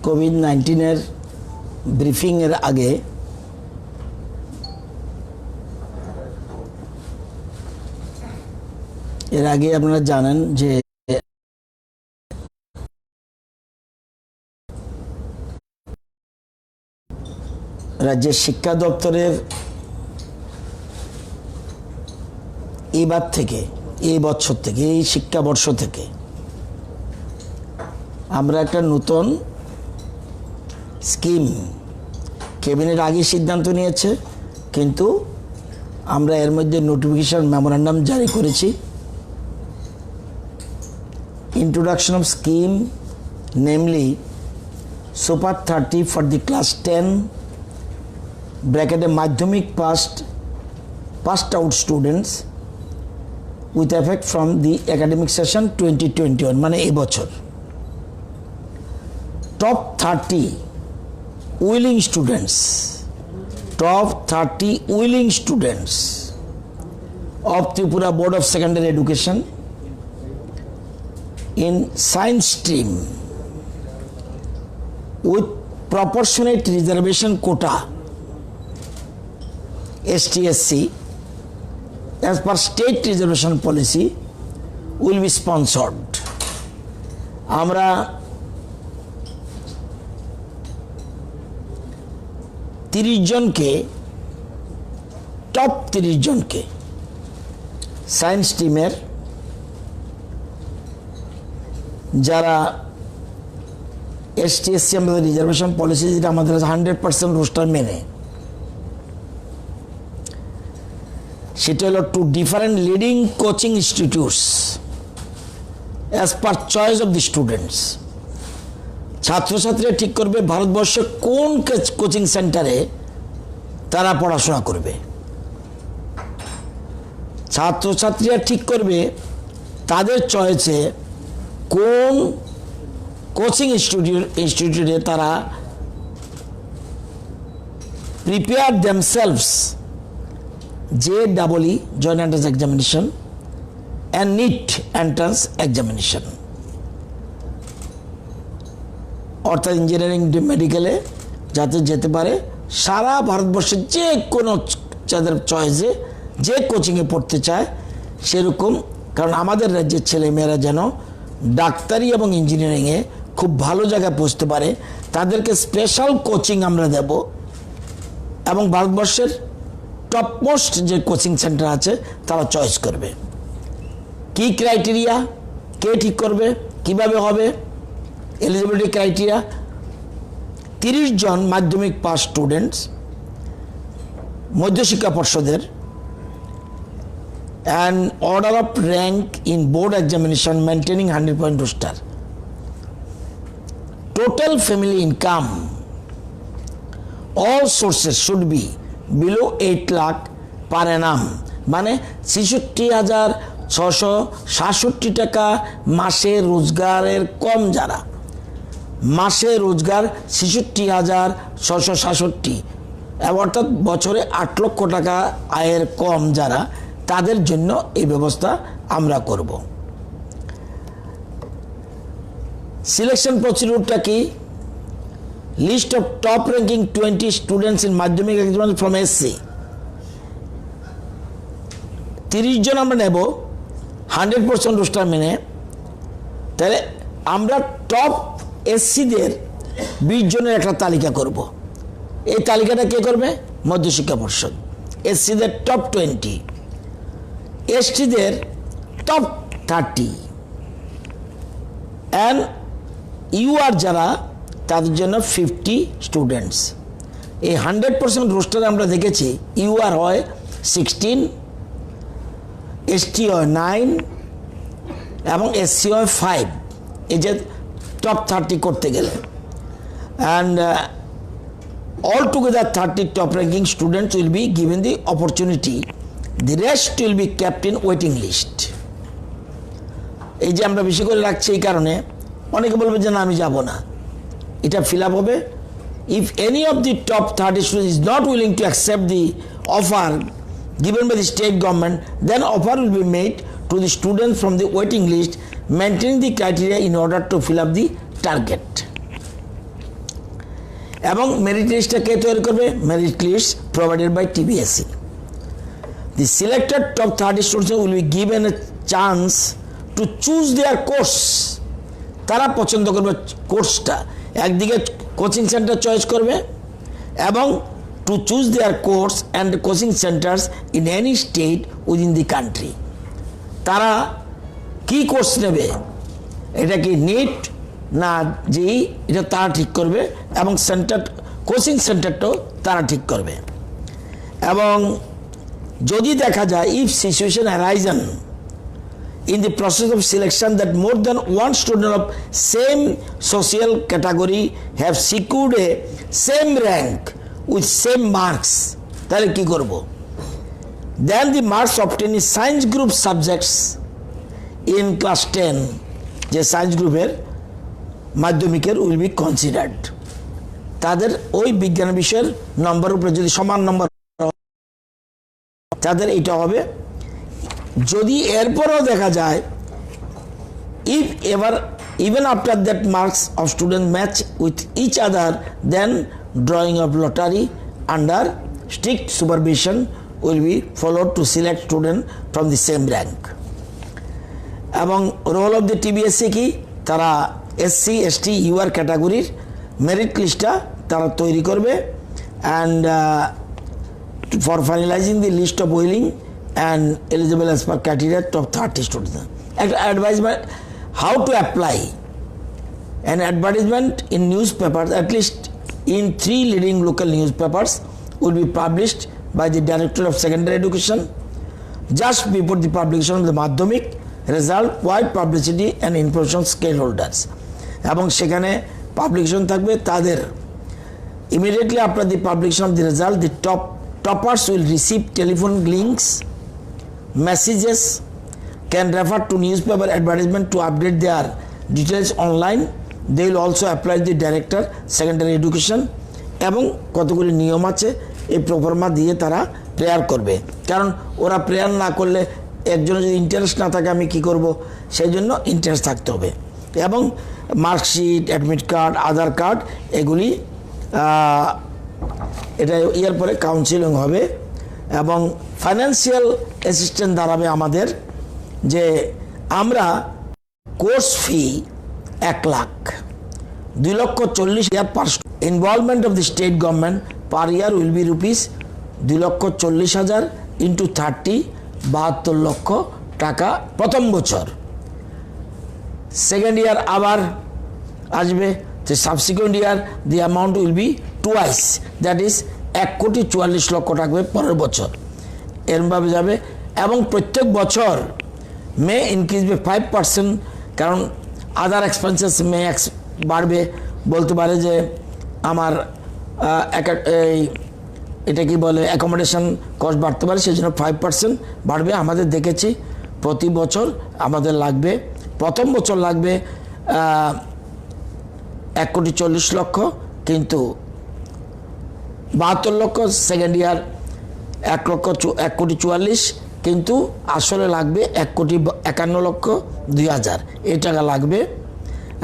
COVID-19 briefing এর আগে আপনারা জানেন যে রাজ্যের শিক্ষা দপ্তরের এই বছর থেকে এই শিক্ষাবর্ষ থেকে আমরা একটা নতুন স্কিম ক্যাবিনেট আগে সিদ্ধান্ত নিয়েছে, কিন্তু আমরা এর মধ্যে নোটিফিকেশন মেমোরান্ডাম জারি করেছি। Introduction of scheme, namely super 30 for the class 10 ব্র্যাকেটে মাধ্যমিক passed out students with effect from the academic session 2021 মানে এই বছর। top 30 willing students of Tripura Board of Secondary Education in science stream with proportionate reservation quota STSC as per state reservation policy will be sponsored. আমরা top 30 জনকে science টিমের যারা STSC আমাদের reservation policy, যেটা আমাদের 100% রোস্টার মেনে, সেটা হলো two different leading coaching institutes as per choice of the students. ছাত্রছাত্রীরা ঠিক করবে ভারতবর্ষে কোন কোচিং সেন্টারে তারা পড়াশোনা করবে। ছাত্রছাত্রীরা ঠিক করবে তাদের চয়েসে কোন কোচিং ইনস্টিটিউটে তারা prepare themselves JEE joint entrance examination and NEET entrance examination, অর্থাৎ ইঞ্জিনিয়ারিং মেডিকেলে যাতে যেতে পারে সারা ভারতবর্ষের যে কোনো যাদের চয়েসে যে কোচিংয়ে পড়তে চায় সেরকম। কারণ আমাদের রাজ্যের ছেলেমেয়েরা যেন ডাক্তারি এবং ইঞ্জিনিয়ারিংয়ে খুব ভালো জায়গায় পৌঁছতে পারে, তাদেরকে স্পেশাল কোচিং আমরা দেব এবং ভারতবর্ষের টপমোস্ট যে কোচিং সেন্টার আছে তারা চয়েস করবে। কি ক্রাইটেরিয়া, কে ঠিক করবে, কিভাবে হবে? এলিজিবিলিটি ক্রাইটেরিয়া 30 জন মাধ্যমিক পাস স্টুডেন্টস মধ্যশিক্ষা পর্ষদের and order of rank in board examination maintaining 100-point roster. Total family income all sources should be below 8 lakh per annum, মানে 66,667 টাকা মাসে রোজগারের কম, যারা মাসে রোজগার 66,667 অর্থাৎ বছরে 8 লক্ষ টাকা আয়ের কম যারা, তাদের জন্য এই ব্যবস্থা আমরা করব। সিলেকশন প্রসিডিউরটা কি? List of top ranking 20 students in Madhyamik examination from SC 30 জন আমরা নেব 100% রোস্টার মেনে। তাহলে আমরা টপ SCদের 20 জনের একটা তালিকা করব। এই তালিকাটা কে করবে? মধ্যশিক্ষা পর্ষদ। SCদের টপ 20, STদের টপ 30 অ্যান্ড UR যারা, তাদের জন্য 50 স্টুডেন্টস। এই 100% রোস্টারে আমরা দেখেছি UR হয় 16, ST হয় 9 এবং SC হয় 5, এই যে টপ 30 করতে গেলে। And all together 30 top ranking students will be given the opportunity, the rest will be kept in waiting list. এই যে আমরা বেশি করে রাখছি এই কারণে অনেকে বলবে যে না আমি যাব না, এটা ফিল আপ হবে। If any of the top 30 students is not willing to accept the offer given by the state government, then offer will be made to the students from the waiting list maintaining the criteria in order to fill up the target. এবং merit লিস্টটা কে তৈরি করবে? Merit list provided by TBSC. The selected top 30 students will be given a chance to choose their course. তারা পছন্দ করবে কোর্সটা, একদিকে কোচিং সেন্টার চয়েস করবে এবং to choose there course and coaching saunters in any state within the country. তারা কি course নেবে, এটা কি নিট না যেই, এটা তারা ঠিক করবে এবং সেন্টার কোচিং সেন্টারটাও তারা ঠিক করবে। এবং যদি দেখা যায় if situation arise in in the process of selection that more than one student of same social category have secured a same rank with same marks, তাহলে কি করব? Then the marks obtained in science group subjects in class 10 যে science গ্রুপের মাধ্যমিকের will be considered. তাদের ওই বিজ্ঞান বিষয়ের নম্বর উপরে যদি সমান নম্বর তাদের এটা হবে। যদি এরপরও দেখা যায় if ever even after that marks of student match with each other, then drawing of lottery under strict supervision will be followed to select student from the same rank. এবং রোল অফ দ্য টিবিএসসি কি, তারা SC ST UR ক্যাটাগরির merit লিস্টটা তারা তৈরি করবে and for finalising the list of willing and eligible as per criteria top 30 students. Advisement how to apply. An advertisement in newspapers, at least in 3 leading local newspapers, will be published by the Director of Secondary Education just before the publication of the Madhyamik result, wide publicity and information stakeholders. এবং সেখানে publication থাকবে তাদের immediately after the publication of the result, the toppers will receive telephone links, messages, can refer to newspaper advertisement to update their details online. They will also apply the director secondary education এবং কতগুলি নিয়ম আছে এই proforma দিয়ে তারা prayer করবে, কারণ ওরা প্রেয়ার না করলে একজনের যদি ইন্টারেস্ট না থাকে আমি কি করব, সেই জন্য ইন্টারেস্ট থাকতে হবে। এবং মার্কশিট, অ্যাডমিট কার্ড, আধার কার্ড এগুলি এটা ইয়ার পরে কাউন্সিলিং হবে এবং ফাইন্যান্সিয়াল অ্যাসিস্ট্যান্ট দাঁড়াবে আমাদের, যে আমরা course fee 1 lakh 2,40,000 per involvement of the state government per year will be rupees 2,40,000 into 30 72 লক্ষ টাকা প্রথম বছর। সেকেন্ড ইয়ার আবার আসবে, তো subsequent year the amount will be twice, that is 1,44,00,000 টাকা পরের বছর এরমভাবে যাবে। এবং প্রত্যেক বছর মে ইনক্রিজ বে 5%, কারণ আদার এক্সপেন্সেস মে বাড়বে, বলতে পারে যে আমার এটা কি বলে অ্যাকোমোডেশন কস্ট বাড়তে পারে, সেই জন্য 5% বাড়বে। আমাদের দেখেছি প্রতি বছর আমাদের লাগবে, প্রথম বছর লাগবে 1,40,00,000, কিন্তু 72 লক্ষ, সেকেন্ড ইয়ার 1,44,00,000, কিন্তু আসলে লাগবে 1,51,02,000 এই টাকা লাগবে।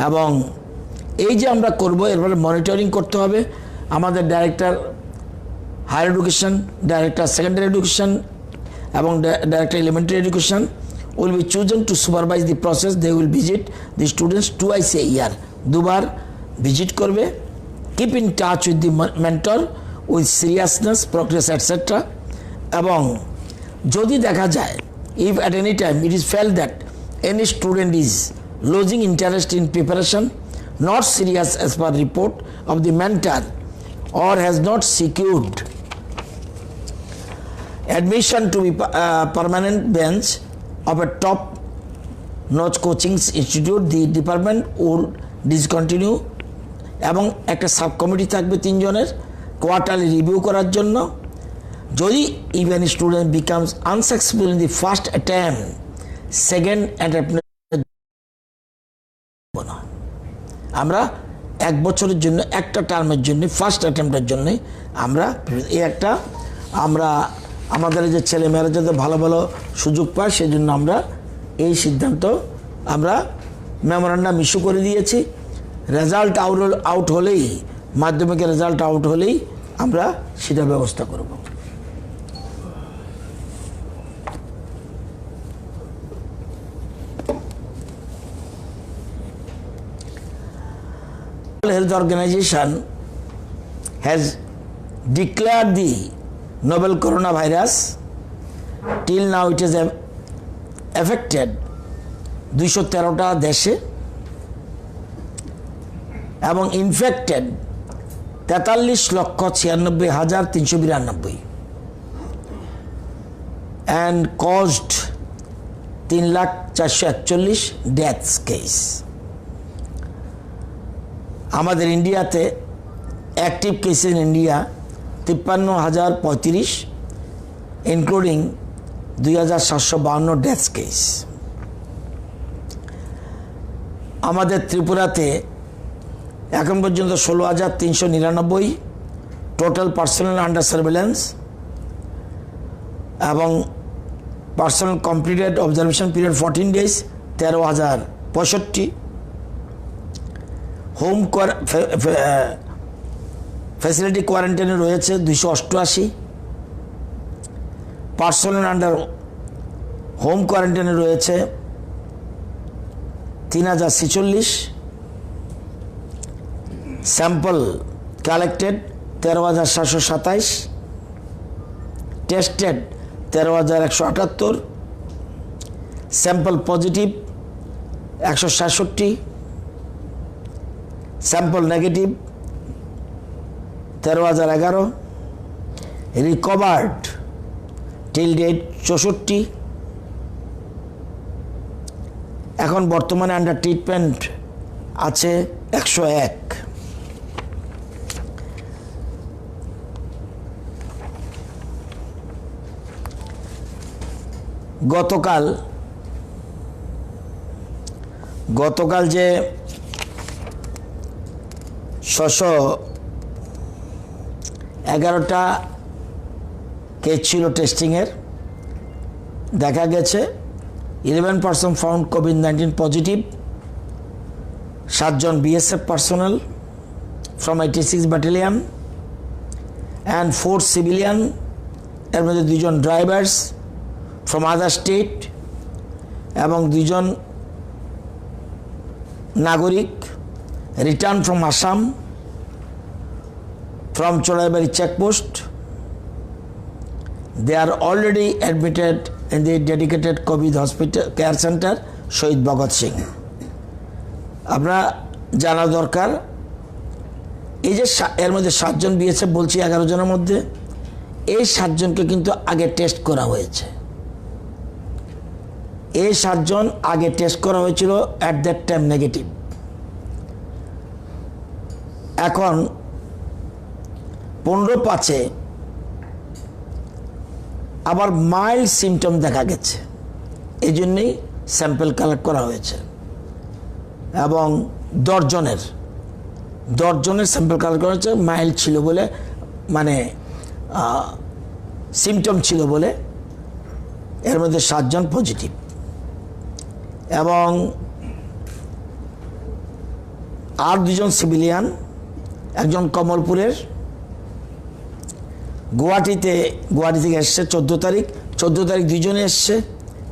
এবং এই যে আমরা করব এরপরে মনিটরিং করতে হবে। আমাদের director higher education, director secondary education এবং director elementary education will be chosen to supervise the process. They will visit the students twice a year, দুবার ভিজিট করবে। Keep in touch with the mentor with seriousness, progress, etc. এবং যদি দেখা যায় if at any time it is felt that any student is losing interest in preparation, not serious as per report of the mentor, or has not secured admission to be permanent bench of a top notch coaching institute, the department would discontinue এবং একটা sub committee থাকবে 3 জনের quarterly review করার জন্য। যদি even student becomes unsuccessful in the first attempt, second attempt আমরা 1 বছরের জন্য, একটা টার্মের জন্য, ফার্স্ট অ্যাটেম্পটের জন্য আমরা এই একটা আমরা আমাদের যে ছেলেমেয়েরা যাতে ভালো ভালো সুযোগ পায় সেই জন্য আমরা এই সিদ্ধান্ত আমরা মেমোরান্ডাম ইস্যু করে দিয়েছি। রেজাল্ট আউট হলেই, মাধ্যমিকের রেজাল্ট আউট হলেই আমরা সেটা ব্যবস্থা করব। Health Organization has declared the novel coronavirus. Till now it has affected 213টা দেশে এবং infected 43,96,392 and caused 3,441 deaths case. আমাদের ইন্ডিয়াতে active case in India 53,035, including 2,752 death case. আমাদের ত্রিপুরাতে এখন পর্যন্ত 16,399 টোটাল পার্সোনাল আন্ডার সার্ভেলেন্স এবং personnel completed observation period 14 days 13,065। Home facility কোয়ারেন্টাইনে রয়েছে 288, পার্সোনাল আন্ডার হোম কোয়ারেন্টাইনে রয়েছে 3,046, sample collected 13,727, tested 13,178, sample positive 166, sample negative 13,011, recovered till date 64, এখন বর্তমানে আন্ডার ট্রিটমেন্ট আছে 101। গতকাল যে 611টা কেস ছিল টেস্টিংয়ের, দেখা গেছে 11% ফাউন্ড COVID-19 পজিটিভ, 7 জন BSF personnel from 86 battalion and 4 civilian, এর মধ্যে 2 জন ড্রাইভার্স ফ্রম আদার স্টেট এবং 2 জন নাগরিক return from Assam from Choraibari checkpost. They are already admitted in the dedicated COVID hospital care center শহীদ ভগৎ সিং। আপনারা জানা দরকার, এই যে এর মধ্যে 7 জন BSF বলছি, 11 জনের মধ্যে এই 7 জনকে কিন্তু আগে টেস্ট করা হয়েছে। এই 7 জন আগে টেস্ট করা হয়েছিল, অ্যাট দ্যাট টাইম নেগেটিভ। এখন 15/5 আবার মাইল্ড সিমটম দেখা গেছে, এই জন্যই স্যাম্পল কালেক্ট করা হয়েছে এবং 10 জনের স্যাম্পল কালেক্ট করা হয়েছে মাইল্ড ছিল বলে, মানে সিমটম ছিল বলে। এর মধ্যে 7 জন পজিটিভ এবং আর 2 জন সিভিলিয়ান, একজন কমলপুরের, গুয়াহাটি থেকে এসছে 14 তারিখ 2 জনে এসছে,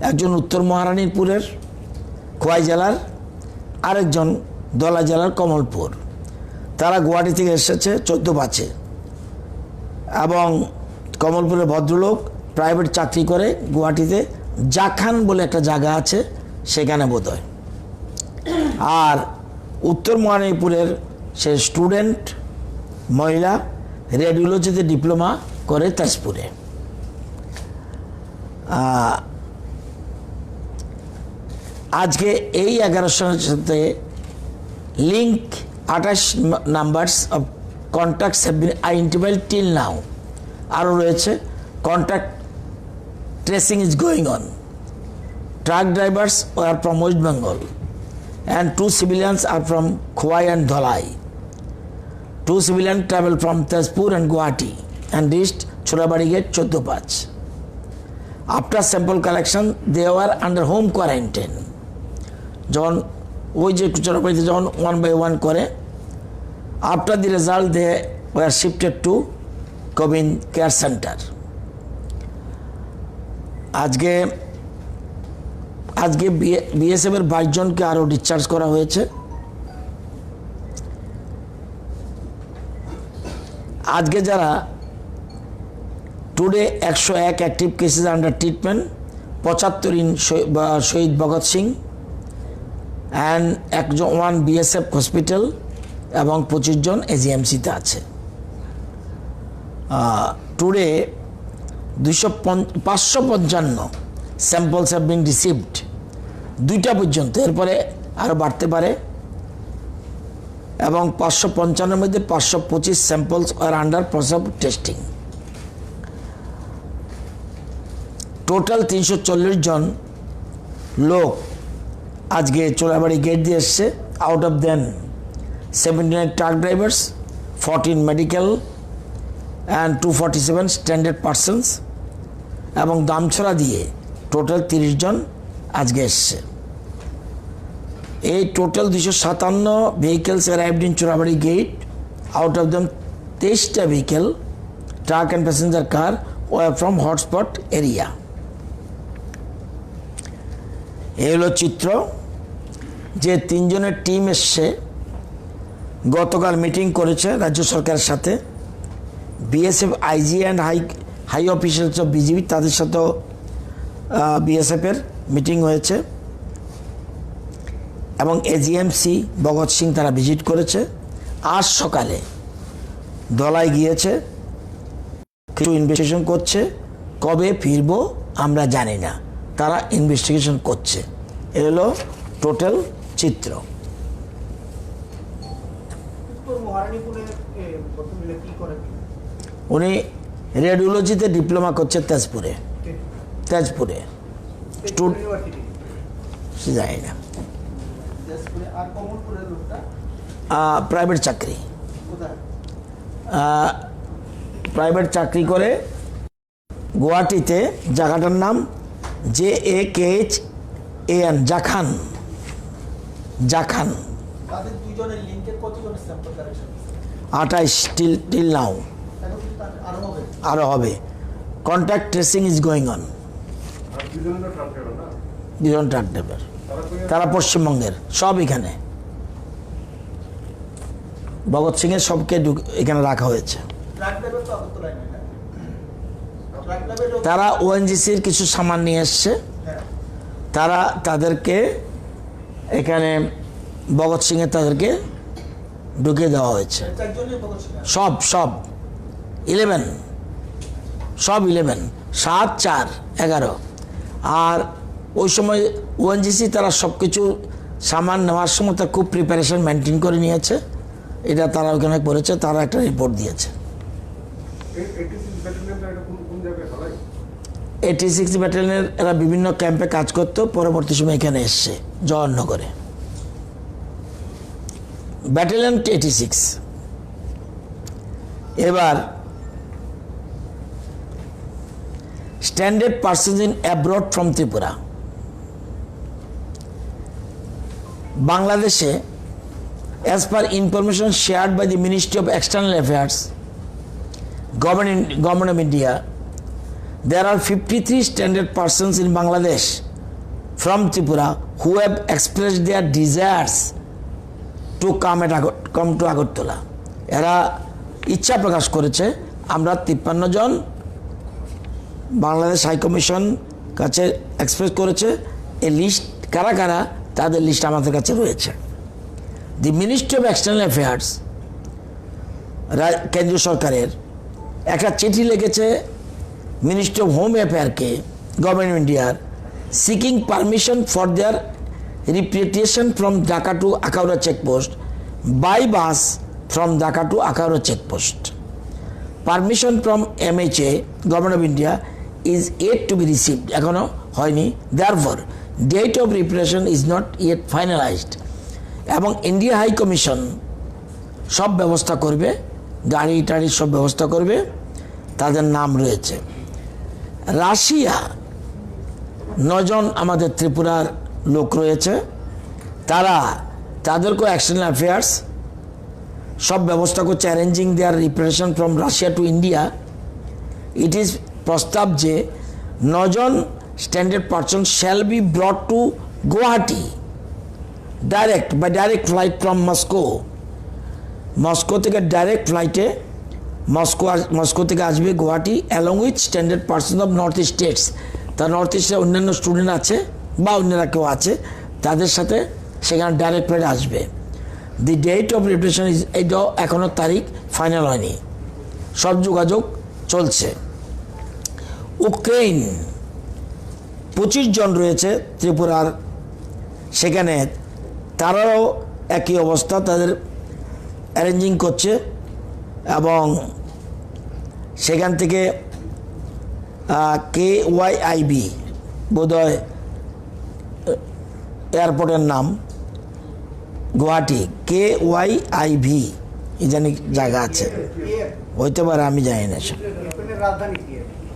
একজন উত্তর মহারানীপুরের খোয়াই জেলার, আরেকজন দলা জেলার কমলপুর। তারা গুয়াহাটি থেকে এসেছে 14/5 এবং কমলপুরের ভদ্রলোক প্রাইভেট চাকরি করে গুয়াহাটিতে, জাখান বলে একটা জায়গা আছে সেখানে বোধহয়। আর উত্তর মহারানীপুরের সে স্টুডেন্ট মহিলা, রেডিওলজিতে ডিপ্লোমা করে তেজপুরে। আজকে এই 11জনের সাথে link 28 numbers of contacts have been identified till now. আরও রয়েছে, contact tracing is going on. Truck drivers আর from West Bengal and 2 civilians are from Khowai and Dholai. 2 civilians travel from Tezpur and Guwahati and reached Chorabari Gate 14/5. After sample collection, they were under home quarantine. যখন ওই যে চোরাবাড়িতে যখন 1 by 1 করে, after the result they were shifted to COVID care centre. আজকে BSF এর 22 জনকে আরও discharge করা হয়েছে। আজকে যারা today 101 active cases under treatment, 75 in Shahid Bhagat Singh and 1 BSF hospital এবং 25 জন এজিএমসিতে আছে। Today 555 samples have been received 2টা পর্যন্ত, এরপরে আরও বাড়তে পারে, এবং 555 মধ্যে 525 স্যাম্পলস আর under process of testing. Total 340 জন লোক আজকে চোরাবাড়ি গেট দিয়ে এসছে। Out of then 79 truck drivers, 14 medical and 247 stranded persons, এবং দামছড়া দিয়ে টোটাল 30 জন আজকে এসছে। এই total 257 vehicles arrived in Churaibari gate. Out of them 23টা vehicle, truck and passenger car, were from hotspot area. এই হলো চিত্র। যে 3 জনের টিম এসছে, গতকাল মিটিং করেছে রাজ্য সরকারের সাথে। BSF IG and high officers of BGB, তাদের সাথেও বিএসএফের মিটিং হয়েছে, এবং এজিএমসি ভগৎ সিং তারা ভিজিট করেছে। আজ সকালে দলাই গিয়েছে, কিছু ইনভেস্টিগেশন করছে। কবে ফিরবো আমরা জানি না, তারা ইনভেস্টিগেশন করছে। এ হলো টোটাল চিত্র। উনি রেডিওলজিতে ডিপ্লোমা করছে তেজপুরে। জানি না, প্রাইভেট চাকরি করে গুয়াহাটিতে। জায়গাটার নাম JAKHAN, জাখান। 28 টিল নাও, আরো হবে। Contact tracing is going on. 2 জন ট্রাক ড্রাইভার, তারা পশ্চিমবঙ্গের, সব এখানে। ভগৎ সিং এর সবকে এখানে রাখা হয়েছে। তারা ওএনজিসির কিছু সামান নিয়ে এসছে, তাদেরকে এখানে ভগৎ সিং এর তাদেরকে ঢুকিয়ে দেওয়া হয়েছে। সব 11, সব 11, 7, 4, 11। আর ওই সময় ওএনজিসি তারা সব কিছু সামান নেওয়ার সময় তার খুব প্রিপারেশন মেনটেন করে নিয়েছে। এটা তারা ওখানে করেছে, তারা একটা রিপোর্ট দিয়েছে। 86 ব্যাটালিয়নের এরা বিভিন্ন ক্যাম্পে কাজ করতো, পরবর্তী সময় এখানে এসছে জওয়াহরনগরে। ব্যাটালিয়ন 86। এবার stranded persons in abroad from Tripura. বাংলাদেশে, as per information shared by the Ministry of External Affairs, Government of India, there are 53 standard persons in Bangladesh from Tripura who have expressed their desires to come to Agartala. এরা ইচ্ছা প্রকাশ করেছে। আমরা 53 জন Bangladesh high commission কাছে express করেছে। এই list কারা কারা, তাদের লিস্ট আমাদের কাছে রয়েছে। The ministry of external affairs, কেন্দ্রীয় সরকারের একটা চিঠি লিখেছে মিনিস্ট্রি অফ হোম অ্যাফেয়ারকে, গভর্নমেন্ট অফ ইন্ডিয়ার, seeking permission for their repatriation from Dhaka to Akhaura checkpost by bus from Dhaka to Akhaura checkpost. Permission from MHA, government of India, is yet to be received, এখনো হয়নি। therefore date of reparation is not yet finalized, এবং India high commission সব ব্যবস্থা করবে, গাড়ি টাড়ি সব ব্যবস্থা করবে, তাদের নাম রয়েছে। রাশিয়া 9 জন আমাদের ত্রিপুরার লোক রয়েছে, তারা তাদেরকেও এক্সটার্নাল অ্যাফেয়ার্স সব ব্যবস্থা করছে, arranging their representation from Russia to India. It is প্রস্তাব যে 9 জন stranded person shall be brought to Guwahati direct flight from Moscow. Moscow থেকে ডাইরেক্ট ফ্লাইটে মস্কো থেকে আসবে Guwahati, along with stranded person of north east states. তার নর্থ ইস্টে অন্যান্য স্টুডেন্ট আছে বা অন্যরা কেউ আছে, তাদের সাথে সেখানে ডাইরেক্ট ফ্লাইট আসবে। The date of representation is, এটাও এখনও তারিখ ফাইনাল হয়নি, সব যোগাযোগ চলছে। ইউক্রেন 25 জন রয়েছে ত্রিপুরার, সেখানে তারাও একই অবস্থা, তাদের অ্যারেঞ্জিং করছে এবং সেখান থেকে KYIB বোধহয় এয়ারপোর্টের নাম, গুয়াহাটি KYIB জানি জায়গা আছে, হইতে পারে, আমি জানি না।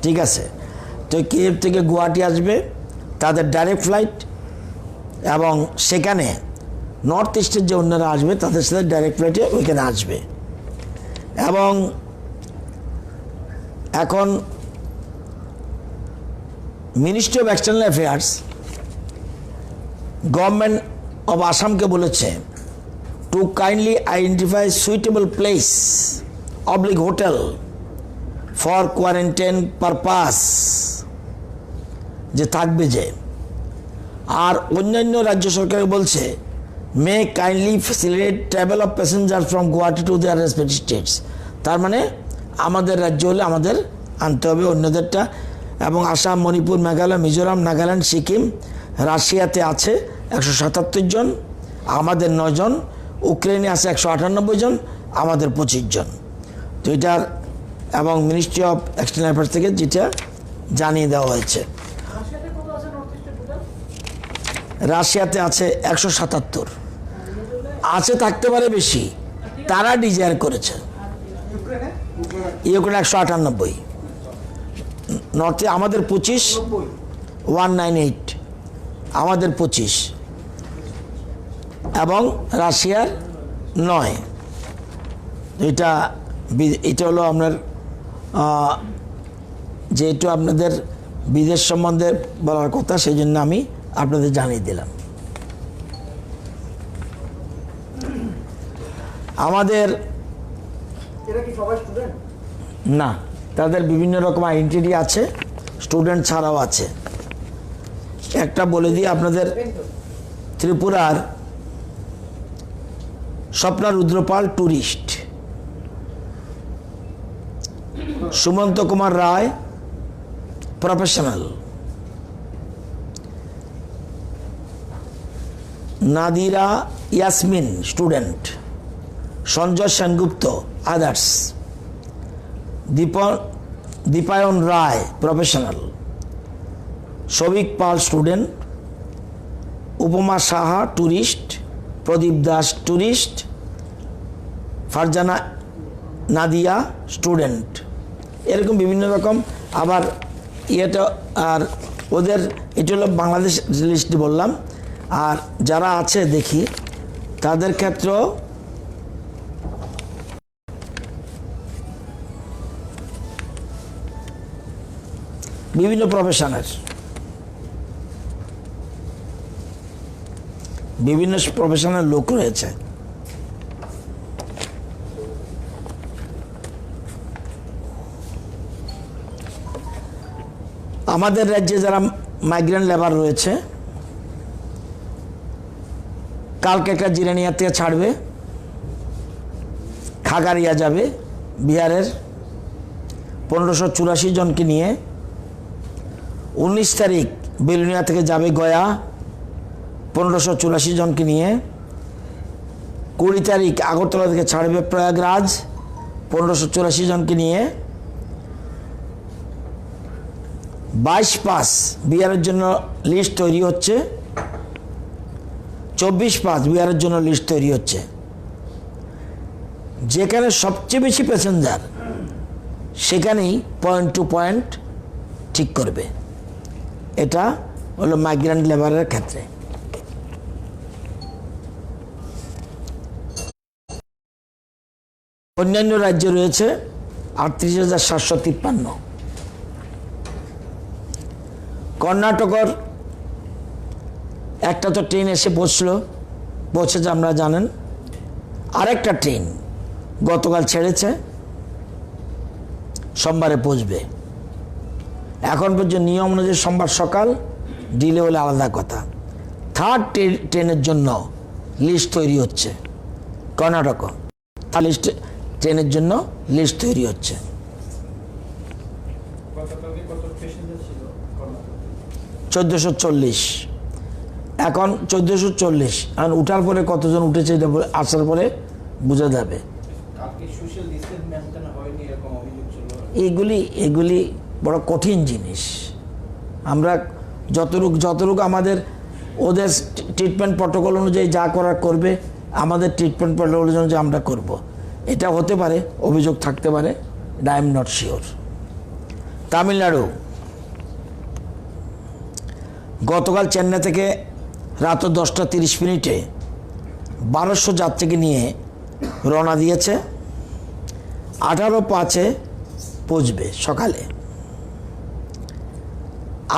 ঠিক আছে, তো কিয়েভ থেকে গুয়াহাটি আসবে তাদের ডাইরেক্ট ফ্লাইট, এবং সেখানে নর্থ ইস্টের যে অন্যরা আসবে তাদের সাথে ডাইরেক্ট ফ্লাইটে ওইখানে আসবে। এবং এখন ministry of external affairs government of আসামকে বলেছে to kindly identify suitable place oblique hotel for quarantine purpose, যে থাকবে যে। আর অন্যান্য রাজ্য সরকার বলছে may kindly facilitate travel of passenger from Guwahati to their respective states. তার মানে আমাদের রাজ্য হলে আমাদের আনতে হবে অন্যদেরটা। এবং আসাম, মণিপুর, মেঘালয়, মিজোরাম, নাগাল্যান্ড, সিকিম, রাশিয়াতে আছে 177 জন, আমাদের 9 জন, ইউক্রেনে আছে 198 জন, আমাদের 25 জন। তো এটার এবং মিনিস্ট্রি অফ এক্সটার্নাল অ্যাফেয়ার্স থেকে যেটা জানিয়ে দেওয়া হয়েছে। রাশিয়াতে আছে 177, আছে থাকতে পারে বেশি, তারা ডিজায়ার করেছে। ইউক্রেন 198, নর্থে আমাদের 25, 198 আমাদের 25, এবং রাশিয়ার 9। এটা হলো আপনার যেহেতু আপনাদের বিদেশ সম্বন্ধে বলার কথা, সেই জন্য আমি আপনাদের জানিয়ে দিলাম। আমাদের না, তাদের বিভিন্ন রকম আইডেন্টিটি আছে, স্টুডেন্ট ছাড়াও আছে। একটা বলে দিই আপনাদের, ত্রিপুরার Swapna Rudrapal tourist, Sumanta Kumar Roy professional, Nadira Yasmin student, Sanjay Sengupta others, Dipayan Roy professional, Souvik Pal student, Upama Saha tourist, Pradip Das tourist, Farzana Nadia student, এরকম বিভিন্ন রকম। আবার ইয়েটা আর ওদের এটা হলো বাংলাদেশ লিস্ট বললাম। আর যারা আছে দেখি তাদের ক্ষেত্রেও বিভিন্ন প্রফেশনের লোক রয়েছে। আমাদের রাজ্যে যারা মাইগ্রেন্ট লেবার রয়েছে, কালকে একটা জিরানিয়া থেকে ছাড়বে, খাগারিয়া যাবে বিহারের 1584 জনকে নিয়ে। 19 তারিখ বেলুনিয়া থেকে যাবে গয়া 1584 জনকে নিয়ে। 20 তারিখ আগরতলা থেকে ছাড়বে প্রয়াগরাজ 1584 জনকে নিয়ে। 22 বিহারের জন্য লিস্ট তৈরি হচ্ছে, 24 বিহারের জন্য লিস্ট তৈরি হচ্ছে। যেখানে সবচেয়ে বেশি প্যাসেঞ্জার সেখানেই পয়েন্ট টু পয়েন্ট ঠিক করবে। এটা হলো মাইগ্রেন্ট লেবারের ক্ষেত্রে। অন্যান্য রাজ্যে রয়েছে 38,753। কর্ণাটকের একটা তো ট্রেন এসে পৌঁছেছে আমরা জানেন, আরেকটা ট্রেন গতকাল ছেড়েছে, সোমবারে পৌঁছবে। এখন পর্যন্ত নিয়ম অনুযায়ী সোমবার সকাল, ডিলে হলে আলাদা কথা। থার্ড ট্রেনের জন্য লিস্ট তৈরি হচ্ছে কর্ণাটক, লিস্ট ট্রেনের জন্য লিস্ট তৈরি হচ্ছে। 1440, এখন 1440, এখন উঠার পরে কতজন উঠেছে এটা আসার পরে বোঝা যাবে। এগুলি বড় কঠিন জিনিস। আমরা যতটুকু আমাদের ওদের ট্রিটমেন্ট প্রটোকল অনুযায়ী যা করার করবে, আমাদের ট্রিটমেন্ট প্রটোকল অনুযায়ী আমরা করব। এটা হতে পারে, অভিযোগ থাকতে পারে, I am not sure. Tamil Nadu গতকাল চেন্নাই থেকে রাত 10:30 1200 যাত্রীকে নিয়ে রওনা দিয়েছে। 18/5 পৌঁছবে সকালে।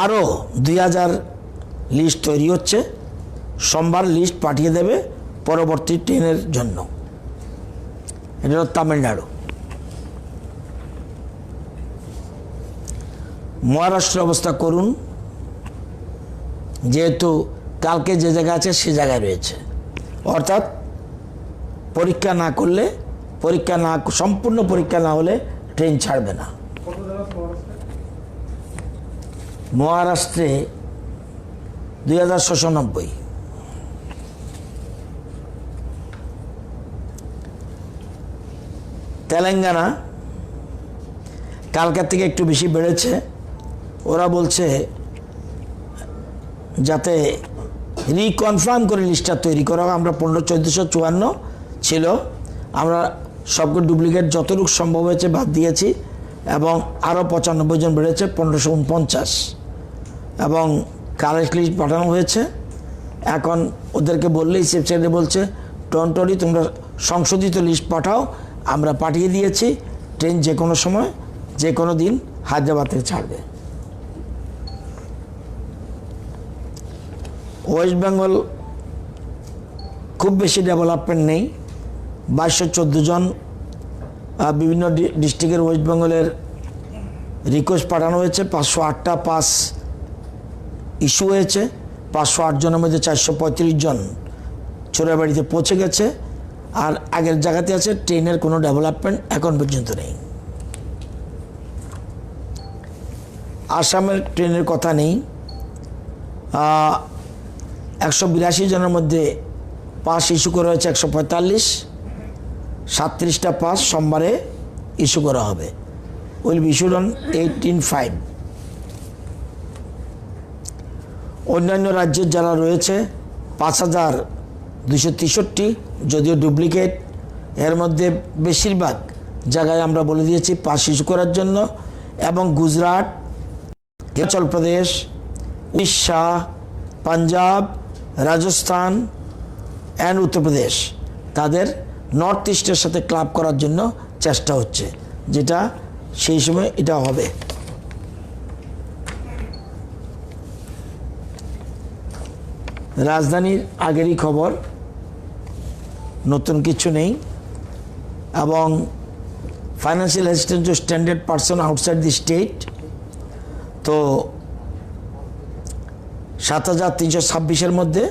আরও 2000 লিস্ট তৈরি হচ্ছে, সোমবার লিস্ট পাঠিয়ে দেবে পরবর্তী ট্রেনের জন্য। এটা হলো তামিলনাড়ু। মহারাষ্ট্রের অবস্থা করুন, যেহেতু কালকে যে জায়গা আছে সে জায়গায় রয়েছে, অর্থাৎ সম্পূর্ণ পরীক্ষা না হলে ট্রেন ছাড়বে না। মহারাষ্ট্রে 2690। তেলেঙ্গানা কালকের থেকে একটু বেশি বেড়েছে। ওরা বলছে যাতে রিকনফার্ম করে লিস্টটা তৈরি করা হয়। আমরা 1454 ছিল, আমরা সবগুলো ডুপ্লিকেট যতটুকু সম্ভব হয়েছে বাদ দিয়েছি, এবং আরও 95 জন বেড়েছে, 1549, এবং কারেক্ট লিস্ট পাঠানো হয়েছে। এখন ওদেরকে বললেই সেক্রেটারি বলছে টন্টরি তোমরা সংশোধিত লিস্ট পাঠাও। আমরা পাঠিয়ে দিয়েছি, ট্রেন যে কোনো সময় যে কোনো দিন হায়দ্রাবাদ থেকে ছাড়বে। ওয়েস্ট বেঙ্গল খুব বেশি ডেভেলপমেন্ট নেই। 2214 জন বিভিন্ন ডিস্ট্রিক্টের ওয়েস্ট বেঙ্গলের রিকোয়েস্ট পাঠানো হয়েছে। 508টা পাস ইস্যু হয়েছে। 508 জনের মধ্যে 435 জন চোরাবাড়িতে পৌঁছে গেছে, আর আগের জায়গাতে আছে। ট্রেনের কোনো ডেভেলপমেন্ট এখন পর্যন্ত নেই। আসামের ট্রেনের কথা নেই। 182 জনের মধ্যে পাস ইস্যু করা হয়েছে 145। 37টা পাস সোমবারে ইস্যু করা হবে। Will be issued on 18/5। অন্যান্য রাজ্যের যারা রয়েছে 5263, যদিও ডুপ্লিকেট। এর মধ্যে বেশিরভাগ জায়গায় আমরা বলে দিয়েছি পাস ইস্যু করার জন্য, এবং গুজরাট, হিমাচল প্রদেশ, উড়িষ্যা, পাঞ্জাব, রাজস্থান অ্যান্ড উত্তরপ্রদেশ তাদের নর্থ ইস্টের সাথে ক্লাব করার জন্য চেষ্টা হচ্ছে, যেটা সেই সময় এটা হবে। রাজধানীর আগেরই খবর, নতুন কিছু নেই। এবং financial assistant two standard person outside the state, তো 7326-এর মধ্যে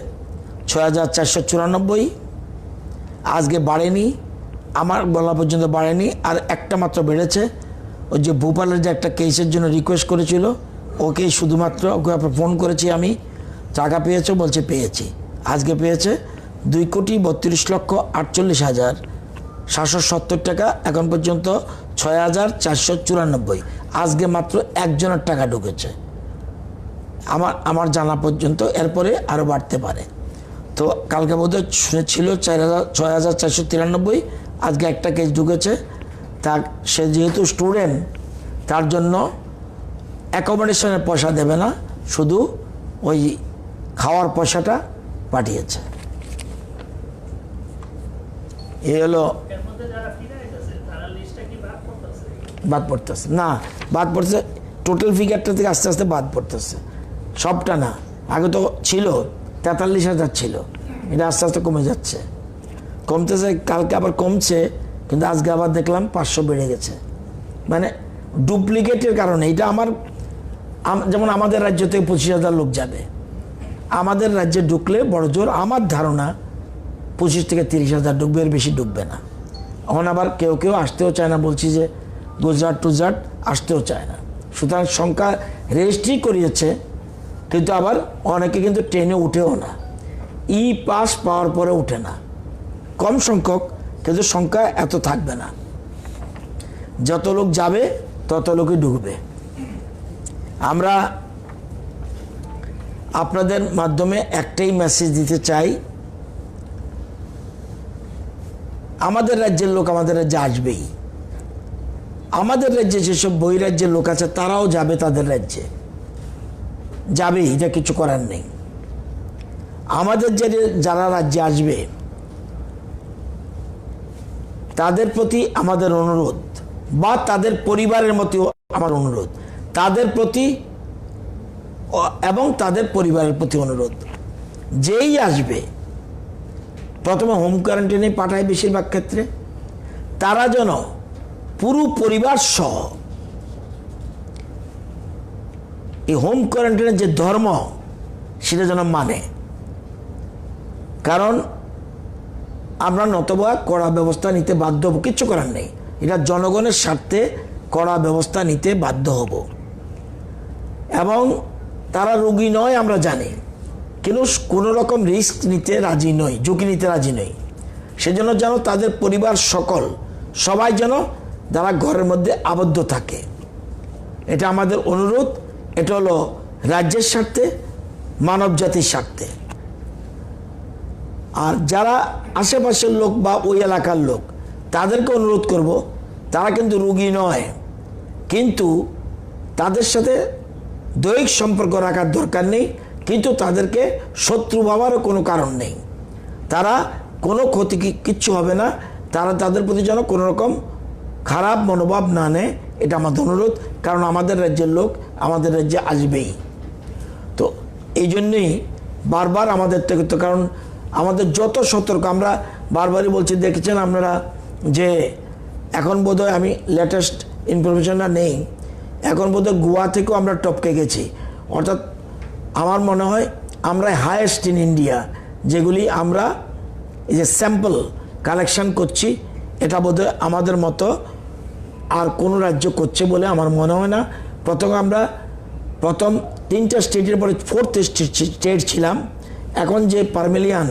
6494। আজকে বাড়েনি, আমার বলা পর্যন্ত বাড়েনি, আর একটা মাত্র বেড়েছে। ওই যে ভোপালের যে একটা কেসের জন্য রিকোয়েস্ট করেছিল, ওকে শুধুমাত্র ওকে ফোন করেছি আমি, টাকা পেয়েছে বলছে পেয়েছি। আজকে পেয়েছে 2,42,48,770 টাকা। এখন পর্যন্ত 6,494। আজকে মাত্র একজনের টাকা ঢুকেছে আমার জানা পর্যন্ত, এরপরে আরও বাড়তে পারে। তো কালকে বোধহয় ছিল 6,493, আজকে একটা কেস ঢুকেছে। তা সে যেহেতু স্টুডেন্ট, তার জন্য অ্যাকোমোডেশনের পয়সা দেবে না, শুধু ওই খাওয়ার পয়সাটা পাঠিয়েছে। এই হলো বাদ পড়তেছে না, বাদ পড়তেছে টোটাল ফিগারটা থেকে আস্তে আস্তে বাদ পড়তেছে, সবটা না। আগে তো ছিল 43,000 ছিল, এটা আস্তে আস্তে কমে যাচ্ছে, কমতেছে, কালকে আবার কমছে, কিন্তু আজকে আবার দেখলাম 500 বেড়ে গেছে। মানে ডুপ্লিকেটের কারণে এটা যেমন আমাদের রাজ্য থেকে 25,000 লোক যাবে, আমাদের রাজ্যে ঢুকলে বড় জোর আমার ধারণা 25 থেকে 30,000 ঢুকবে, এর বেশি ঢুকবে না। এখন আবার কেউ কেউ আসতেও চায় না, বলছি যে গুজরাট টুজরাট আসতেও চায় না, সুতরাং সংখ্যা রেজিস্ট্রি করিয়েছে, কিন্তু আবার অনেকে কিন্তু ট্রেনে উঠেও না, ই পাস পাওয়ার পরে উঠে না, কম সংখ্যক, কিন্তু সংখ্যা এত থাকবে না, যত লোক যাবে তত লোকই ঢুকবে। আমরা আপনাদের মাধ্যমে একটাই মেসেজ দিতে চাই, আমাদের রাজ্যের লোক আমাদের রাজ্যে আসবেই, আমাদের রাজ্যে যেসব বহিরাজ্যের লোক আছে তারাও যাবে, তাদের রাজ্যে যাবেই, এটা কিছু করার নেই। আমাদের যারা রাজ্যে আসবে তাদের প্রতি আমাদের অনুরোধ, বা তাদের পরিবারের মতো আমার অনুরোধ, তাদের প্রতি এবং তাদের পরিবারের প্রতি অনুরোধ, যেই আসবে প্রথমে হোম কোয়ারেন্টাইনে পাঠায়, বেশিরভাগ ক্ষেত্রে তারা যেন পুরো পরিবার সহ এই হোম কোয়ারেন্টাইনের যে ধর্ম সেটা যেন মানে, কারণ আমরা নতবা কড়া ব্যবস্থা নিতে বাধ্য হব, কিচ্ছু করার নেই, এটা জনগণের স্বার্থে কড়া ব্যবস্থা নিতে বাধ্য হব। এবং তারা রোগী নয় আমরা জানি, কিন্তু কোনো রকম রিস্ক নিতে রাজি নই, ঝুঁকি নিতে রাজি নই, সেজন্য যেন তাদের পরিবার সবাই যেন তারা ঘরের মধ্যে আবদ্ধ থাকে, এটা আমাদের অনুরোধ। এটা হলো রাজ্যের স্বার্থে, মানব জাতির স্বার্থে। আর যারা আশেপাশের লোক বা ওই এলাকার লোক তাদেরকে অনুরোধ করব, তারা কিন্তু রোগী নয়, কিন্তু তাদের সাথে দৈহিক সম্পর্ক রাখার দরকার নেই, কিন্তু তাদেরকে শত্রু ভাবারও কোনো কারণ নেই, তারা কোনো ক্ষতি কিচ্ছু হবে না, তারা তাদের প্রতি যেন কোনো রকম খারাপ মনোভাব না নেয়, এটা আমাদের অনুরোধ, কারণ আমাদের রাজ্যের লোক আমাদের রাজ্যে আসবেই। তো এই জন্যই বারবার আমাদের থেকে, তো কারণ আমাদের যত সতর্ক, আমরা বারবারই বলছি, দেখেছেন আপনারা যে এখন বোধহয়, আমি লেটেস্ট ইনফরমেশনটা নেই, এখন বোধহয় গোয়া থেকেও আমরা টপকে গেছি, অর্থাৎ আমার মনে হয় আমরা হায়েস্ট ইন ইন্ডিয়া, যেগুলি আমরা এই যে স্যাম্পল কালেকশন করছি, এটা বোধহয় আমাদের মতো আর কোনো রাজ্য করছে বলে আমার মনে হয় না। আমরা প্রথম 3টা স্টেটের পরে 4th স্টেট ছিলাম, এখন যে পারমিলিয়ান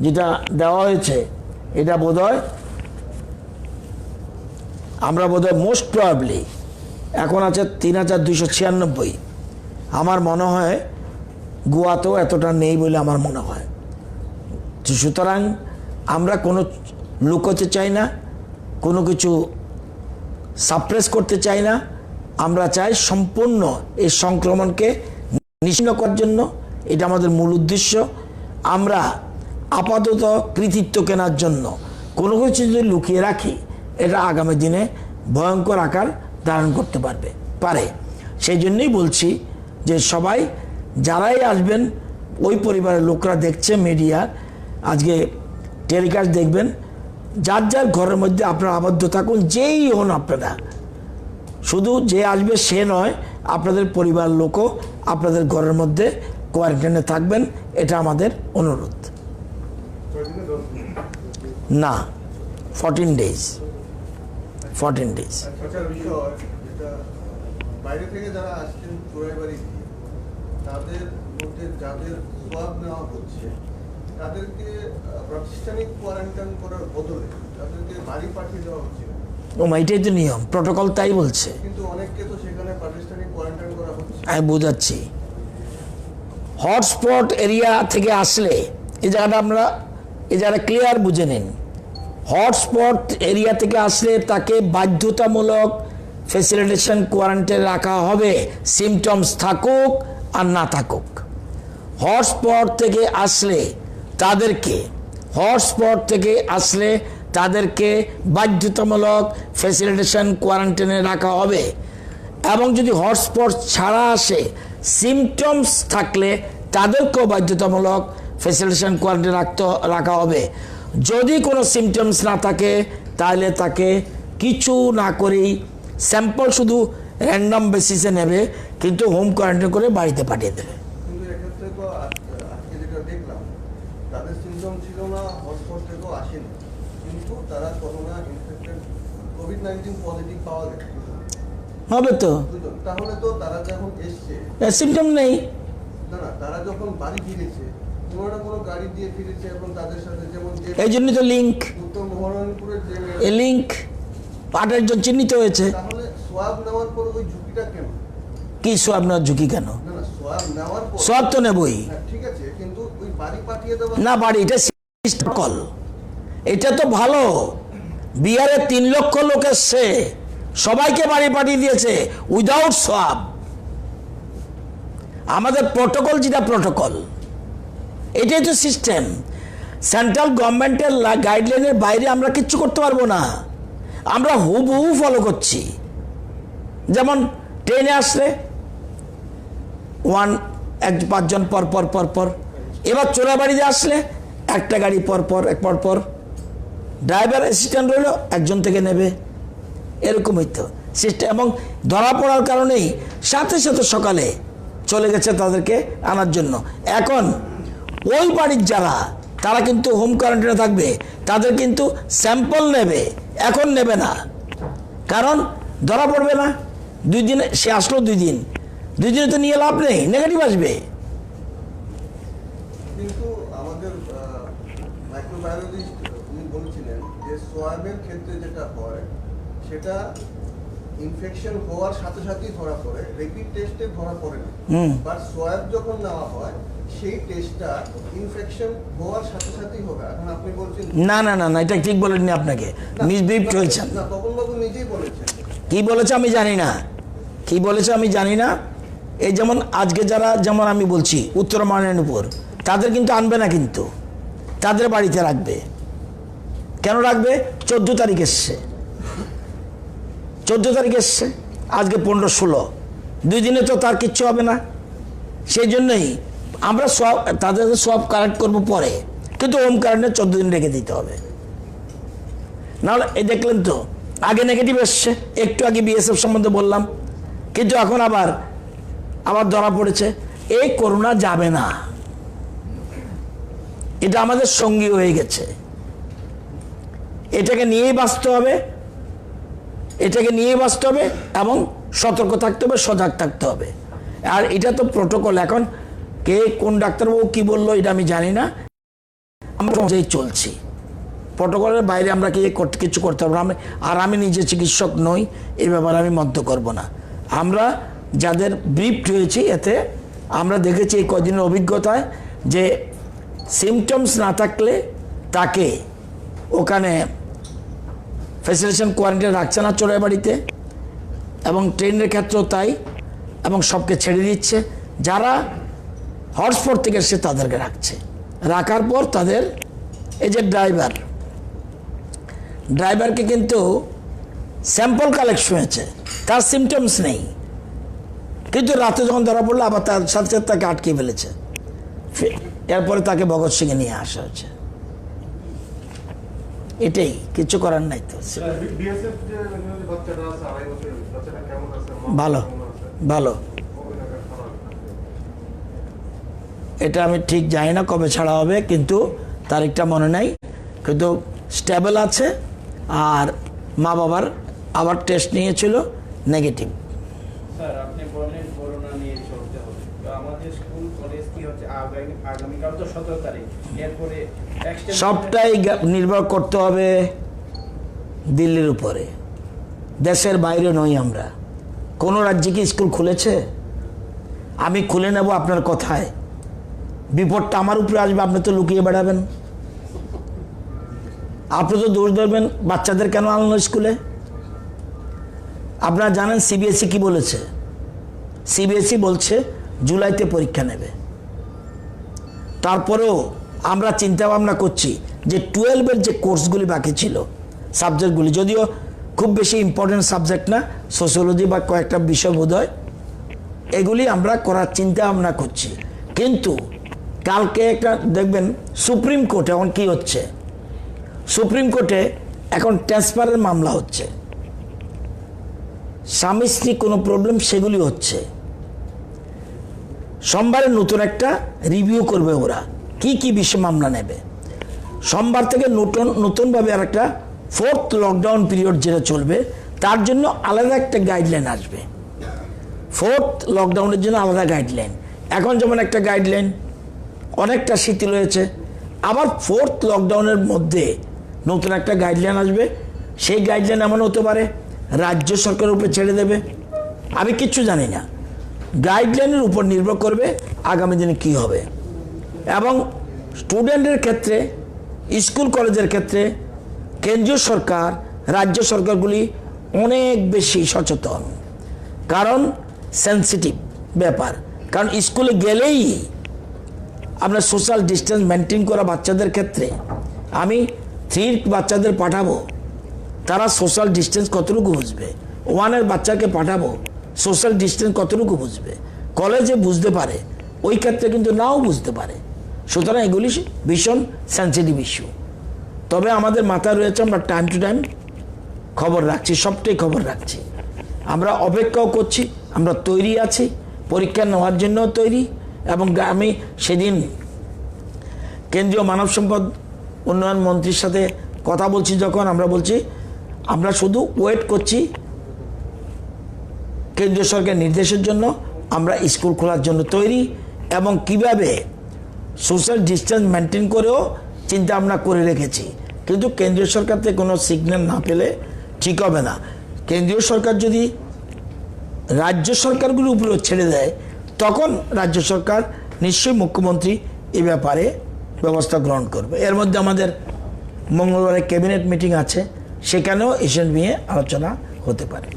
যেটা দেওয়া হয়েছে, এটা বোধহয় আমরা মোস্ট প্রবাবলি এখন আছে 3,296। আমার মনে হয় গোয়াতেও এতটা নেই বলে আমার মনে হয়। সুতরাং আমরা কোনো লুকোতে চাই না, কোনো কিছু সাপ্রেস করতে চাই না, আমরা চাই সম্পূর্ণ এই সংক্রমণকে নিশ্চিহ্ন করার জন্য, এটা আমাদের মূল উদ্দেশ্য। আমরা আপাতত কৃতিত্ব কেনার জন্য কোনো কিছু যদি লুকিয়ে রাখি, এটা আগামী দিনে ভয়ঙ্কর আকার ধারণ করতে পারে। সেই জন্যই বলছি যে সবাই যারাই আসবেন, ওই পরিবারের লোকরা দেখছে মিডিয়া, আজকে টেলিকাস্ট দেখবেন, যার যার ঘরের মধ্যে আপনারা আবদ্ধ থাকুন, যেই হন আপনারা, শুধু যে আসবে সে নয়, আপনাদের পরিবার লোকও আপনাদের ঘরের মধ্যে কোয়ারেন্টাইনে থাকবেন, এটা আমাদের অনুরোধ। না, 14 days। বাইরে থেকে যারা আসছেন চোরাইবাড়ি, তাদের মধ্যে যাদের সোয়াব নেওয়া হচ্ছে, তাদেরকে প্রাতিষ্ঠানিক কোয়ারেন্টাইন করার বদলে তাদেরকে বাড়ি পাঠিয়ে দেওয়া হচ্ছে। এটাই তো নিয়ম, প্রটোকল তাই বলছে, কিন্তু অনেককে তো সেখানে প্রাতিষ্ঠানিক কোয়ারেন্টাইন করা হচ্ছে। আমি বোঝাচ্ছি, হটস্পট এরিয়া থেকে আসলে, এই জায়গাটা ক্লিয়ার বুঝে নিন, হটস্পট এরিয়া থেকে আসলে তাকে বাধ্যতামূলক ফেসিলিটেশন কোয়ারেন্টাইন রাখা হবে, সিমটমস থাকুক আর না থাকুক। হটস্পট থেকে আসলে তাদেরকে বাধ্যতামূলক ফ্যাসিলিটেশন কোয়ারেন্টাইনে রাখা হবে। এবং যদি হটস্পট ছাড়া আসে, সিমটমস থাকলে তাদেরকেও বাধ্যতামূলক ফ্যাসিলিটেশন কোয়ারেন্টাইনে রাখা হবে। যদি কোনো সিমটমস না থাকে তাহলে তাকে কিছু না করেই স্যাম্পল শুধু র্যান্ডম বেসিসে নেবে, কিন্তু হোম কোয়ারেন্টাইন করে বাড়িতে পাঠিয়ে দেবে। কিন্তু এক্ষেত্রে তো আজকে যেটা দেখলাম, তাদের সিমটম ছিল না, হটস্পট থেকেও আসেনি, কিন্তু তারা করোনা ইনফেক্টেড কোভিড-19 পজিটিভ পাওয়া গেছে হবে তো, দুজন। তাহলে তো তারা যখন এসছে, সিমটম নেই। না না, তারা যখন বাড়ি ফিরেছে, কোনো না কোনো গাড়ি দিয়ে ফিরেছে, এবং তাদের সাথে যেমন যে এই জন্যই তো লিঙ্ক, উত্তর মহারণপুরের যে এই লিঙ্ক 8 জন চিহ্নিত হয়েছে। তাহলে সোয়াব নেওয়ার পর ওই ঝুঁকিটা কেন? কি সোয়াব নেওয়ার ঝুঁকি কেন? না না, সোয়াব নেওয়ার পর সোয়াব তো নেবই হ্যাঁ, ঠিক আছে, কিন্তু ওই বাড়ি পাঠিয়ে দেওয়া না, বাড়ি এটা কল, এটা তো ভালো। বিহারে 3 লক্ষ লোক এসছে, সবাইকে বাড়ি পাঠিয়ে দিয়েছে উইদাউট সোয়াব। আমাদের প্রটোকল যেটা প্রটোকল, এটাই তো সিস্টেম। সেন্ট্রাল গভর্নমেন্টের গাইডলাইনের বাইরে আমরা কিচ্ছু করতে পারবো না, আমরা হুবহু ফলো করছি। যেমন ট্রেনে আসলে 5 জন পর পর পর পর, এবার চোরাবাড়িতে আসলে একটা গাড়ি পর পর, ড্রাইভার অ্যাসিস্ট্যান্ট রইল, একজন থেকে নেবে, এরকমই তো সিস্টেম। এবং ধরা পড়ার কারণেই সাথে সাথে সকালে চলে গেছে তাদেরকে আনার জন্য। এখন ওই বাড়ির যারা, তারা কিন্তু হোম কোয়ারেন্টাইনে থাকবে, তাদের কিন্তু স্যাম্পল নেবে, এখন নেবে না, কারণ ধরা পড়বে না। 2 দিনে সে আসলো, 2 দিনে তো নিয়ে লাভ নেই, নেগেটিভ আসবে। কিন্তু আমাদের মাইক্রোবায়োলজিস্ট উনি বলছিলেন যে সোয়াবের ক্ষেত্রে যেটা হয় সেটা ইনফেকশন হওয়ার সাথে সাথেই ধরা পড়ে, র্যাপিড টেস্টে ধরা পড়ে না। বাট সোয়াব যখন নেওয়া হয় সেই টেস্টটা ইনফেকশন হওয়ার সাথে সাথেই হবে। এখন আপনি বলছেন না না না না, এটা ঠিক বলেননি, আপনাকে মিসবিহেভ হয়েছেন। না, তপনবাবু নিজেই বলেছেন। কি বলেছে আমি জানি না, কি বলেছে আমি জানি না। এই যেমন আজকে যারা, যেমন আমি বলছি উত্তর মহারণপুর, তাদের কিন্তু আনবে না, কিন্তু তাদের বাড়িতে রাখবে। কেন রাখবে? 14 তারিখ এসছে, 14 তারিখ এসছে, আজকে 15-16, 2 দিনে তো তার কিচ্ছু হবে না। সেই জন্যই আমরা সব তাদের সব কালেক্ট করবো পরে, কিন্তু হোম কোয়ারেন্টাইনে 14 দিন রেখে দিতে হবে। নাহলে এই দেখলেন তো, আগে নেগেটিভ এসছে, একটু আগে বিএসএফ সম্বন্ধে বললাম, কিন্তু এখন আবার ধরা পড়েছে। এই করোনা যাবে না, এটা আমাদের সঙ্গী হয়ে গেছে, এটাকে নিয়েই বাঁচতে হবে, এবং সতর্ক থাকতে হবে, সজাগ থাকতে হবে। আর এটা তো প্রটোকল। এখন কে কোন ডাক্তারবাবু কি বললো এটা আমি জানি না, আমরা অনুযায়ী চলছি। প্রটোকলের বাইরে আমরা কিছু করতে পারবো না। আর আমি নিজে চিকিৎসক নই, এই ব্যাপারে আমি মন্তব্য করব না। আমরা যাদের ব্রিফড হয়েছি, এতে আমরা দেখেছি এই কদিনের অভিজ্ঞতায় যে সিমটমস না থাকলে তাকে ওখানে ফ্যাসিলিটেশন কোয়ারেন্টাইনে রাখছে না চোরাই বাড়িতে, এবং ট্রেনের ক্ষেত্রেও তাই, এবং সবকে ছেড়ে দিচ্ছে। যারা হটস্পট থেকে এসছে তাদেরকে রাখছে, রাখার পর তাদের এই যে ড্রাইভারকে কিন্তু স্যাম্পল কালেকশন হয়েছে, তার সিমটমস নেই, কিন্তু রাতে যখন ধরা পড়লো আবার তার সাথে সাথে তাকে আটকে ফেলেছে। এরপরে তাকে ভগৎ সিংয়ে নিয়ে আসা হচ্ছে। এটাই, কিছু করার নাই তো। ভালো ভালো, এটা আমি ঠিক জানি না কবে ছাড়া হবে, কিন্তু তারিখটা মনে নাই, কিন্তু স্টেবল আছে। আর মা বাবার আবার টেস্ট নিয়েছিল, নেগেটিভ। স্যার আপনি বললেন করোনা নিয়ে চলতে হবে, তো আমাদের স্কুল কলেজ কি হচ্ছে আগামীকাল তো 17 তারিখ, এরপরে সবটাই নির্ভর করতে হবে দিল্লির উপরে, দেশের বাইরে নই আমরা। কোনো রাজ্যে কি স্কুল খুলেছে? আমি খুলে নেব আপনার কথায়, বিপদটা আমার উপরে আসবে, আপনি তো লুকিয়ে বেড়াবেন, আপনি তো দোষ ধরবেন বাচ্চাদের কেন আনলো স্কুলে। আপনারা জানেন সিবিএসই কি বলেছে? সিবিএসই বলছে জুলাইতে পরীক্ষা নেবে। তারপরেও আমরা চিন্তা ভাবনা করছি যে 12-এর যে কোর্সগুলি বাকি ছিল, সাবজেক্টগুলি, যদিও খুব বেশি ইম্পর্টেন্ট সাবজেক্ট না, সোশ্যোলজি বা কয়েকটা বিষয় বোধ হয়, এগুলি আমরা করার চিন্তা ভাবনা করছি। কিন্তু কালকে একটা দেখবেন সুপ্রিম কোর্টে এখন কি হচ্ছে, সুপ্রিম কোর্টে এখন ট্রান্সফারের মামলা হচ্ছে, স্বামী স্ত্রী কোনো প্রবলেম সেগুলি হচ্ছে। সোমবারে নতুন একটা রিভিউ করবে ওরা, কি কি বিষয়ে মামলা নেবে। সোমবার থেকে নতুনভাবে আর একটা 4th লকডাউন পিরিয়ড যেটা চলবে তার জন্য আলাদা একটা গাইডলাইন আসবে। 4th লকডাউনের জন্য আলাদা গাইডলাইন। এখন যেমন একটা গাইডলাইন অনেকটা শিথিল হয়েছে, আবার 4th লকডাউনের মধ্যে নতুন একটা গাইডলাইন আসবে। সেই গাইডলাইন এমন হতে পারে রাজ্য সরকারের উপরে ছেড়ে দেবে, আমি কিচ্ছু জানি না। গাইডলাইনের উপর নির্ভর করবে আগামী দিনে কি হবে। এবং স্টুডেন্টের ক্ষেত্রে, স্কুল কলেজের ক্ষেত্রে কেন্দ্রীয় সরকার, রাজ্য সরকারগুলি অনেক বেশি সচেতন, কারণ সেন্সিটিভ ব্যাপার। কারণ স্কুলে গেলেই আপনার সোশ্যাল ডিস্টেন্স মেনটেন করা বাচ্চাদের ক্ষেত্রে, আমি 3 বাচ্চাদের পাঠাবো, তারা সোশ্যাল ডিস্টেন্স কতটুকু বুঝবে? 1-এর বাচ্চাকে পাঠাবো, সোশ্যাল ডিস্টেন্স কতটুকু বুঝবে? কলেজে বুঝতে পারে, ওই ক্ষেত্রে কিন্তু নাও বুঝতে পারে। সুতরাং এগুলি ভীষণ সেন্সিটিভ ইস্যু। তবে আমাদের মাথায় রয়েছে, আমরা টাইম টু টাইম খবর রাখছি, সবটাই খবর রাখছি। আমরা অপেক্ষাও করছি, আমরা তৈরি আছি, পরীক্ষা নেওয়ার জন্যও তৈরি। এবং আমি সেদিন কেন্দ্রীয় মানব সম্পদ উন্নয়ন মন্ত্রীর সাথে কথা বলছি, যখন আমরা বলছি আমরা শুধু ওয়েট করছি কেন্দ্রীয় সরকারের নির্দেশের জন্য, আমরা স্কুল খোলার জন্য তৈরি। এবং কিভাবে সোশ্যাল ডিস্টেন্স মেনটেন করেও চিন্তা ভাবনা করে রেখেছি। কিন্তু কেন্দ্রীয় সরকার থেকে কোনো সিগন্যাল না পেলে ঠিক হবে না। কেন্দ্রীয় সরকার যদি রাজ্য সরকারগুলোর উপরে ছেড়ে দেয়, তখন রাজ্য সরকার নিশ্চয়ই মুখ্যমন্ত্রী এ ব্যাপারে ব্যবস্থা গ্রহণ করবে। এর মধ্যে আমাদের মঙ্গলবারে ক্যাবিনেট মিটিং আছে, সেখানেও এসব নিয়ে আলোচনা হতে পারে।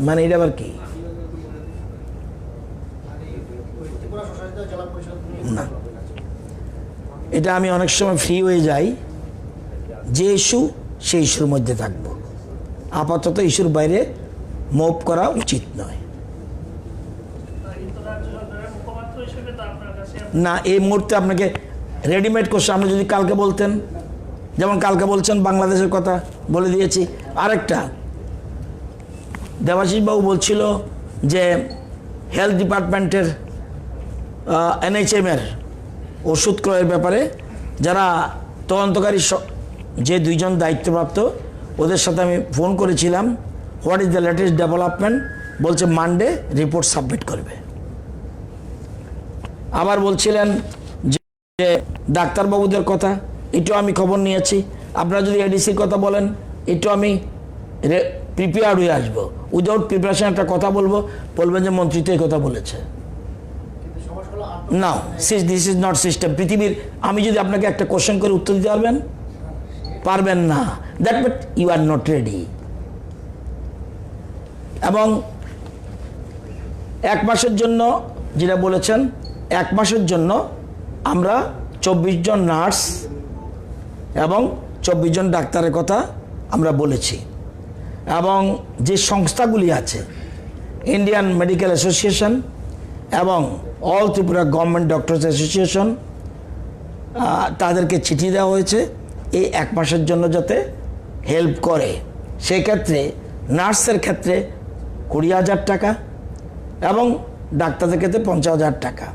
মানে এটা আবার কি? না, এটা আমি অনেক সময় ফ্রি হয়ে যাই, যে ইস্যু সেই ইস্যুর মধ্যে থাকবো। আপাতত ইস্যুর বাইরে মুভ করা উচিত নয়। না, এই মুহূর্তে আপনাকে রেডিমেড কোশ্চেন, আপনি যদি কালকে বলতেন, যেমন কালকে বলছেন বাংলাদেশের কথা বলে দিয়েছি। আরেকটা, দেবাশিস বাবু বলছিল যে হেলথ ডিপার্টমেন্টের NHM-এর ওষুধ ক্রয়ের ব্যাপারে যারা তদন্তকারী, যে 2জন দায়িত্বপ্রাপ্ত, ওদের সাথে আমি ফোন করেছিলাম। What is the latest development? বলছে মানডে রিপোর্ট সাবমিট করবে। আবার বলছিলেন যে ডাক্তারবাবুদের কথা, এটাও আমি খবর নিয়েছি। আপনারা যদি ADCর কথা বলেন, এটাও আমি প্রিপেয়ার্ড হয়ে আসবো। উইদাউট প্রিপারেশন একটা কথা বলবো, বলবেন যে মন্ত্রী তো এই কথা বলেছে। না, দিস ইজ নট সিস্টেম। পৃথিবীর, আমি যদি আপনাকে একটা কোশ্চেন করে উত্তর দিতে পারবেন না, that but you are not ready. এবং 1 মাসের জন্য যেটা বলেছেন, 1 মাসের জন্য আমরা 24 জন নার্স এবং 24 জন ডাক্তারের কথা আমরা বলেছি। এবং যে সংস্থাগুলি আছে, ইন্ডিয়ান মেডিকেল অ্যাসোসিয়েশন এবং all Tripura government doctors association, তাদেরকে চিঠি দেওয়া হয়েছে এই 1 মাসের জন্য যাতে হেল্প করে। সেক্ষেত্রে নার্সের ক্ষেত্রে 20,000 টাকা এবং ডাক্তারদের ক্ষেত্রে 50,000 টাকা।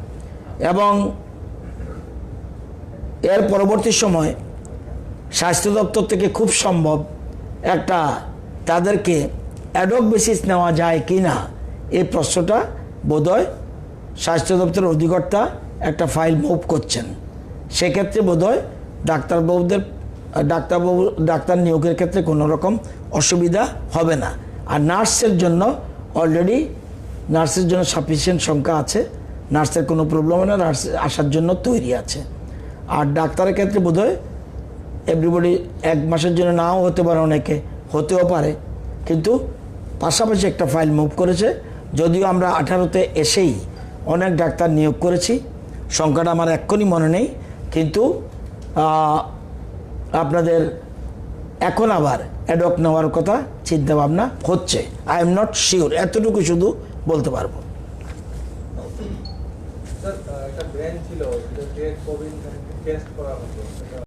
এবং এর পরবর্তী সময় স্বাস্থ্য দপ্তর থেকে খুব সম্ভব একটা তাদেরকে অ্যাডহক বেসিস নেওয়া যায় কি না, এই প্রশ্নটা বোধহয় স্বাস্থ্য দপ্তরের অধিকর্তা একটা ফাইল মুভ করছেন। সেক্ষেত্রে বোধহয় ডাক্তার নিয়োগের ক্ষেত্রে কোনো রকম অসুবিধা হবে না। আর নার্সের জন্য অলরেডি নার্সের জন্য সাফিসিয়েন্ট সংখ্যা আছে, নার্সের কোনো প্রবলেম হয় না, নার্স আসার জন্য তৈরি আছে। আর ডাক্তারের ক্ষেত্রে বোধহয় এভরিবডি 1 মাসের জন্য নাও হতে পারে, অনেকে হতেও পারে, কিন্তু পাশাপাশি একটা ফাইল মুভ করেছে। যদিও আমরা 18তে এসেই অনেক ডাক্তার নিয়োগ করেছি, সংখ্যাটা আমার এক্ষুনি মনে নেই, কিন্তু আপনাদের এখন আবার অ্যাডক নেওয়ার কথা চিন্তা ভাবনা হচ্ছে। আই এম নট শিওর, এতটুকু শুধু বলতে পারবো। স্যার একটা ব্র্যান্ড ছিল যে কোভিড টেস্ট করা হতো, সেটা